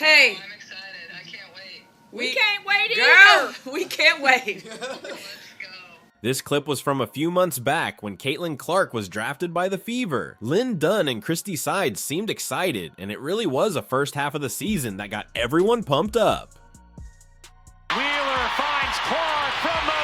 Hey. I'm excited. I can't wait. We can't wait Girl, either. We can't wait. Let's go. This clip was from a few months back when Caitlin Clark was drafted by the Fever. Lin Dunn and Christy Sides seemed excited, and it really was a first half of the season that got everyone pumped up. Wheeler finds Clark from the logo.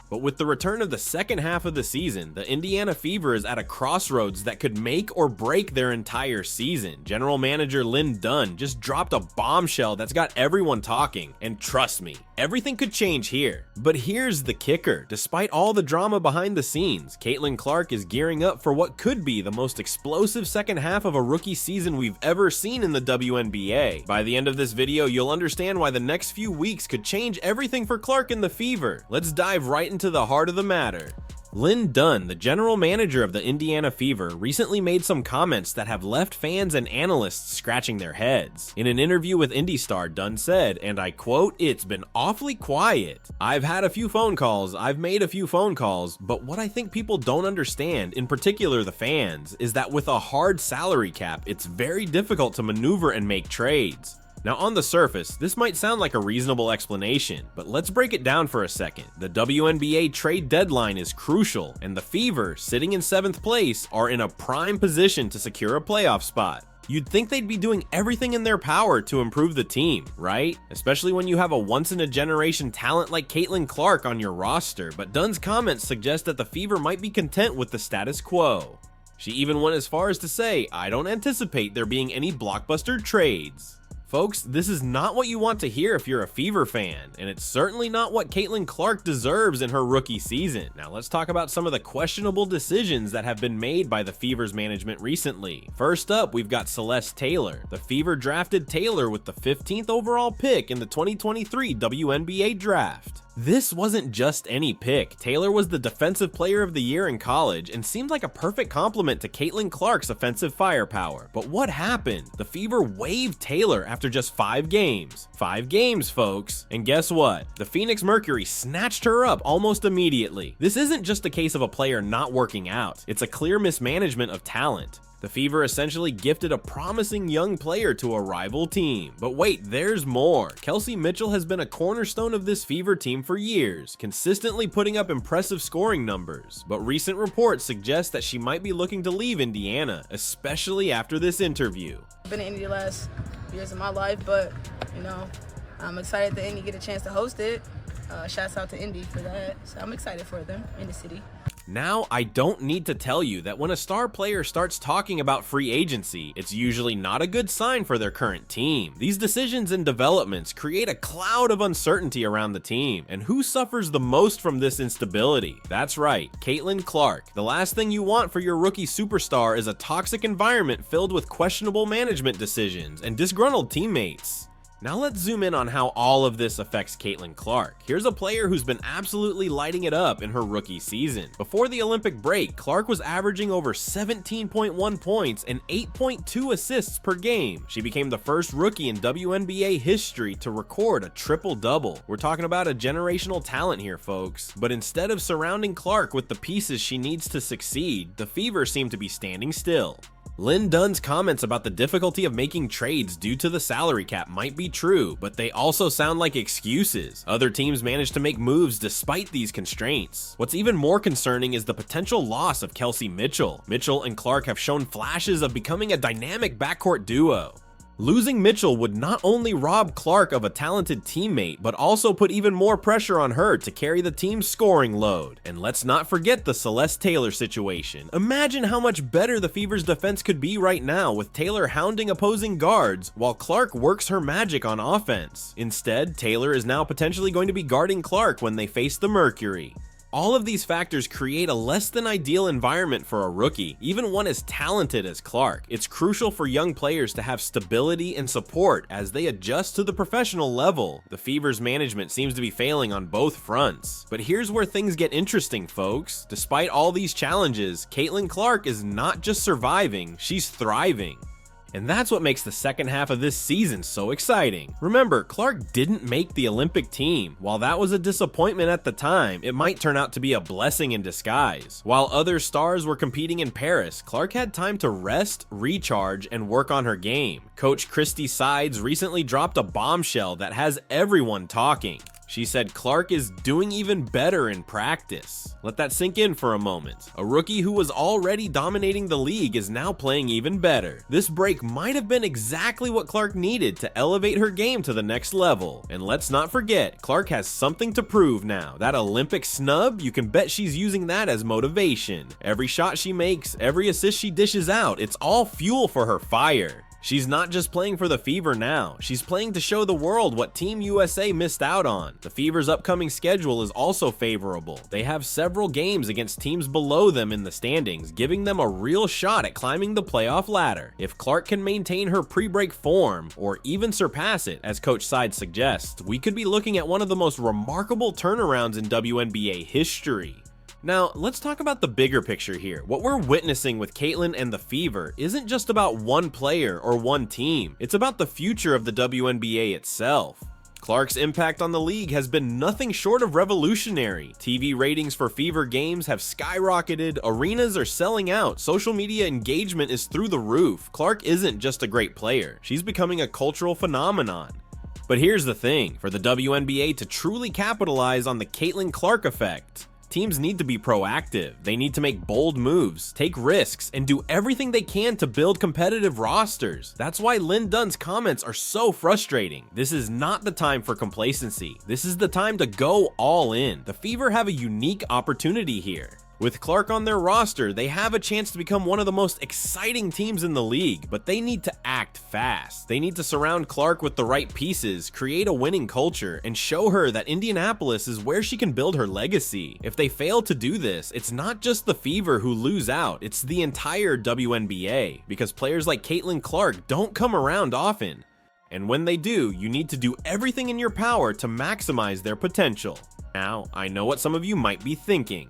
But with the return of the second half of the season, the Indiana Fever is at a crossroads that could make or break their entire season. General manager Lin Dunn just dropped a bombshell that's got everyone talking, and trust me, everything could change here. But here's the kicker. Despite all the drama behind the scenes, Caitlin Clark is gearing up for what could be the most explosive second half of a rookie season we've ever seen in the WNBA. By the end of this video, you'll understand why the next few weeks could change everything for Clark and the Fever. Let's dive right into the heart of the matter. Lin Dunn, the general manager of the Indiana Fever, recently made some comments that have left fans and analysts scratching their heads. In an interview with IndyStar, Dunn said, and I quote, "It's been awfully quiet. I've had a few phone calls, I've made a few phone calls, but what I think people don't understand, in particular the fans, is that with a hard salary cap, it's very difficult to maneuver and make trades." Now on the surface, this might sound like a reasonable explanation, but let's break it down for a second. The WNBA trade deadline is crucial, and the Fever, sitting in 7th place, are in a prime position to secure a playoff spot. You'd think they'd be doing everything in their power to improve the team, right? Especially when you have a once-in-a-generation talent like Caitlin Clark on your roster, but Dunn's comments suggest that the Fever might be content with the status quo. She even went as far as to say, "I don't anticipate there being any blockbuster trades." Folks, this is not what you want to hear if you're a Fever fan, and it's certainly not what Caitlin Clark deserves in her rookie season. Now let's talk about some of the questionable decisions that have been made by the Fever's management recently. First up, we've got Celeste Taylor. The Fever drafted Taylor with the 15th overall pick in the 2023 WNBA draft. This wasn't just any pick. Taylor was the Defensive Player of the Year in college and seemed like a perfect complement to Caitlin Clark's offensive firepower. But what happened? The Fever waived Taylor after just 5 games. 5 games, folks. And guess what? The Phoenix Mercury snatched her up almost immediately. This isn't just a case of a player not working out. It's a clear mismanagement of talent. The Fever essentially gifted a promising young player to a rival team. But wait, there's more. Kelsey Mitchell has been a cornerstone of this Fever team for years, consistently putting up impressive scoring numbers. But recent reports suggest that she might be looking to leave Indiana, especially after this interview. I've been in Indy the last years of my life, but, I'm excited that Indy get a chance to host it. Shouts out to Indy for that. So I'm excited for them in the city. Now, I don't need to tell you that when a star player starts talking about free agency, it's usually not a good sign for their current team. These decisions and developments create a cloud of uncertainty around the team, and who suffers the most from this instability? That's right, Caitlin Clark. The last thing you want for your rookie superstar is a toxic environment filled with questionable management decisions and disgruntled teammates. Now let's zoom in on how all of this affects Caitlin Clark. Here's a player who's been absolutely lighting it up in her rookie season. Before the Olympic break, Clark was averaging over 17.1 points and 8.2 assists per game. She became the first rookie in WNBA history to record a triple-double. We're talking about a generational talent here, folks. But instead of surrounding Clark with the pieces she needs to succeed, the Fever seem to be standing still. Lin Dunn's comments about the difficulty of making trades due to the salary cap might be true, but they also sound like excuses. Other teams managed to make moves despite these constraints. What's even more concerning is the potential loss of Kelsey Mitchell. Mitchell and Clark have shown flashes of becoming a dynamic backcourt duo. Losing Mitchell would not only rob Clark of a talented teammate, but also put even more pressure on her to carry the team's scoring load. And let's not forget the Celeste Taylor situation. Imagine how much better the Fever's defense could be right now with Taylor hounding opposing guards while Clark works her magic on offense. Instead, Taylor is now potentially going to be guarding Clark when they face the Mercury. All of these factors create a less than ideal environment for a rookie, even one as talented as Clark. It's crucial for young players to have stability and support as they adjust to the professional level. The Fever's management seems to be failing on both fronts. But here's where things get interesting, folks. Despite all these challenges, Caitlin Clark is not just surviving, she's thriving. And that's what makes the second half of this season so exciting. Remember, Clark didn't make the Olympic team. While that was a disappointment at the time, it might turn out to be a blessing in disguise. While other stars were competing in Paris, Clark had time to rest, recharge, and work on her game. Coach Christy Sides recently dropped a bombshell that has everyone talking. She said Clark is doing even better in practice. Let that sink in for a moment. A rookie who was already dominating the league is now playing even better. This break might have been exactly what Clark needed to elevate her game to the next level. And let's not forget, Clark has something to prove now. That Olympic snub, you can bet she's using that as motivation. Every shot she makes, every assist she dishes out, it's all fuel for her fire. She's not just playing for the Fever now, she's playing to show the world what Team USA missed out on. The Fever's upcoming schedule is also favorable. They have several games against teams below them in the standings, giving them a real shot at climbing the playoff ladder. If Clark can maintain her pre-break form, or even surpass it, as Coach Sides suggests, we could be looking at one of the most remarkable turnarounds in WNBA history. Now, let's talk about the bigger picture here. What we're witnessing with Caitlin and the Fever isn't just about one player or one team. It's about the future of the WNBA itself. Clark's impact on the league has been nothing short of revolutionary. TV ratings for Fever games have skyrocketed, arenas are selling out, social media engagement is through the roof. Clark isn't just a great player, she's becoming a cultural phenomenon. But here's the thing, for the WNBA to truly capitalize on the Caitlin Clark effect, teams need to be proactive. They need to make bold moves, take risks, and do everything they can to build competitive rosters. That's why Lin Dunn's comments are so frustrating. This is not the time for complacency. This is the time to go all in. The Fever have a unique opportunity here. With Clark on their roster, they have a chance to become one of the most exciting teams in the league, but they need to act fast. They need to surround Clark with the right pieces, create a winning culture, and show her that Indianapolis is where she can build her legacy. If they fail to do this, it's not just the Fever who lose out, it's the entire WNBA, because players like Caitlin Clark don't come around often. And when they do, you need to do everything in your power to maximize their potential. Now, I know what some of you might be thinking.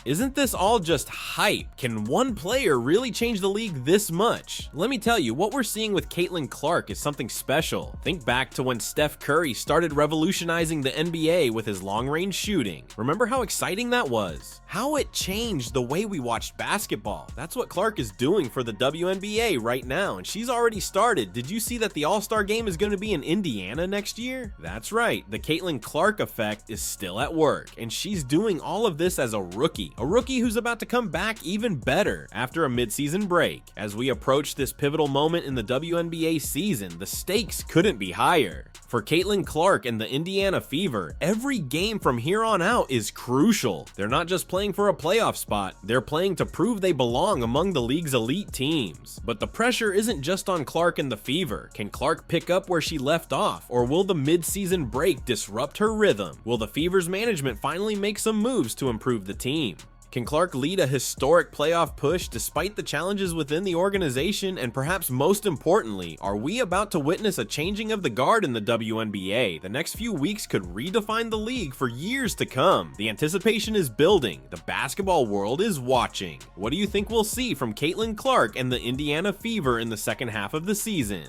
Isn't this all just hype? Can one player really change the league this much? Let me tell you, what we're seeing with Caitlin Clark is something special. Think back to when Steph Curry started revolutionizing the NBA with his long-range shooting. Remember how exciting that was? How it changed the way we watched basketball. That's what Clark is doing for the WNBA right now, and she's already started. Did you see that the All-Star game is going to be in Indiana next year? That's right, the Caitlin Clark effect is still at work, and she's doing all of this as a rookie. A rookie who's about to come back even better after a midseason break. As we approach this pivotal moment in the WNBA season, the stakes couldn't be higher. For Caitlin Clark and the Indiana Fever, every game from here on out is crucial. They're not just playing for a playoff spot, they're playing to prove they belong among the league's elite teams. But the pressure isn't just on Clark and the Fever. Can Clark pick up where she left off, or will the mid-season break disrupt her rhythm? Will the Fever's management finally make some moves to improve the team? Can Clark lead a historic playoff push despite the challenges within the organization? And perhaps most importantly, are we about to witness a changing of the guard in the WNBA? The next few weeks could redefine the league for years to come. The anticipation is building. The basketball world is watching. What do you think we'll see from Caitlin Clark and the Indiana Fever in the second half of the season?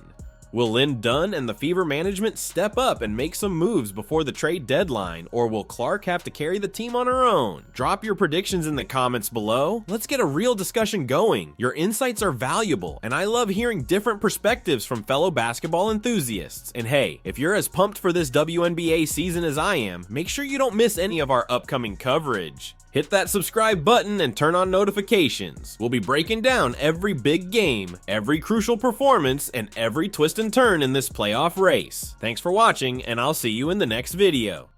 Will Lin Dunn and the Fever management step up and make some moves before the trade deadline, or will Clark have to carry the team on her own? Drop your predictions in the comments below. Let's get a real discussion going. Your insights are valuable, and I love hearing different perspectives from fellow basketball enthusiasts. And hey, if you're as pumped for this WNBA season as I am, make sure you don't miss any of our upcoming coverage. Hit that subscribe button and turn on notifications. We'll be breaking down every big game, every crucial performance, and every twist and turn in this playoff race. Thanks for watching, and I'll see you in the next video.